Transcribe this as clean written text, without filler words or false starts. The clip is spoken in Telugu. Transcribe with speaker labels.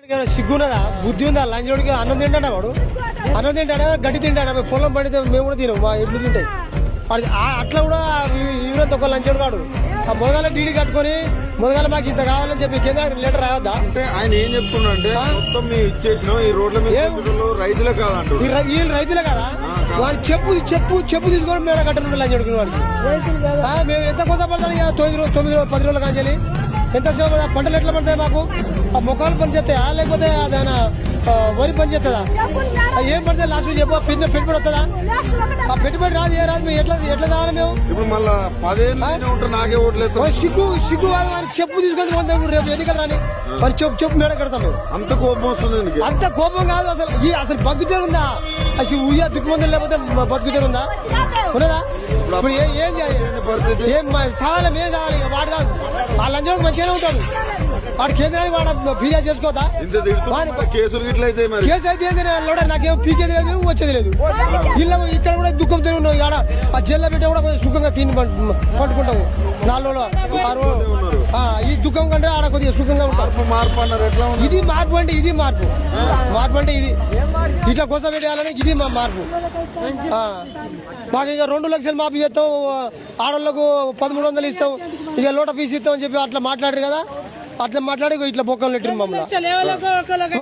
Speaker 1: సిగ్గున్నదా బుద్ధి ఉందా లంచోడికి అన్నం తింటాడా వాడు అన్నం తింటాడా గడ్డి తింటాడా పొలం పడితే మేము కూడా తినం మా ఎడ్లు తింటాయి అట్లా కూడా ఈవెంత ఒక లంచోడు కాడు ఆ మొదల డీడీ కట్టుకొని మొదల మాకు ఇంత కావాలని చెప్పి కేంద్ర లెటర్ రావద్దా
Speaker 2: అంటే ఆయన ఏం చెప్తున్నాడంటే మొత్తం మేము ఇచ్చేసినాం ఈ రోడ్ల మీద రైతులే కాదంటారు
Speaker 1: వీళ్ళు రైతులే కదా వాళ్ళు చెప్పు తీసుకొని మేడ కట్టను లంచోడుకునే వాడికి మేము ఎంత కోసం పడతాం 9 10 రోజులు కాంచాలి ఎంతసేపు పంటలు ఎట్లా పడతాయి మాకు ఆ మొక్కలు పని చేస్తాయా లేకపోతే అదేనా వరి పని చేస్తుందా ఏం పడితే లాస్ట్ చెప్పు పెట్టుబడి వస్తుందా ఆ పెట్టుబడి రాదు ఏ రాదు మేము ఎట్లా కావాలి మేము
Speaker 2: ఇప్పుడు మళ్ళా 10 ఏళ్ళు ఉంటారు నాకే ఓట్లేదు
Speaker 1: సిగ్గు కాదు వారి చెప్పు తీసుకొని రేపు ఎన్నికలు రాని మరి చెప్పు మేడ కడతాం మేము
Speaker 2: అంత కోపం వస్తుంది
Speaker 1: అంత కోపం కాదు అసలు బతుకుతేరు ఉందా అసలు ఉయ్యా దిక్కుమందులు లేకపోతే బతుకుతేరు ఉందా ఉన్నదా ఇప్పుడు ఏం చేయాలి ఏం సహాయం ఏం కావాలి వాడు కాదు ఆ లంచోడికి మంచిగానే ఉంటాడు వాడు కేంద్రానికి వాడు ఫిర్యాదు చేసుకోవద్దా
Speaker 2: కేసులు గిట్ల అయితే
Speaker 1: కేసు అయితే నాకేం పీకేది లేదు వచ్చేది లేదు ఇల్లు ఇక్కడ కూడా దుఃఖంతో ఉన్నాం ఇక్కడ ఆ జైల్లో పెట్టే కూడా కొంచెం సుఖంగా తిని పట్టుకుంటాము 4 రోజులు 6 రోజులు ఈ దుఃఖం కంటే ఆడ కొద్దిగా సుఖంగా ఉంటాం
Speaker 2: మార్పు అన్నారు ఎట్లా
Speaker 1: ఇది మార్పు అంటే ఇది మార్పు అంటే ఇది ఇట్లా కోసం పెట్టేయాలని ఇది మా మార్పు మాకు ఇక 2 లక్షలు మాఫీ చేస్తాం ఆడవాళ్ళకు 1300 ఇస్తాం ఇక లోట పీస్ ఇస్తాం అని చెప్పి అట్లా మాట్లాడారు కదా అట్లా మాట్లాడి ఇట్లా బొక్కలు నెట్టింది మమ్మల్ని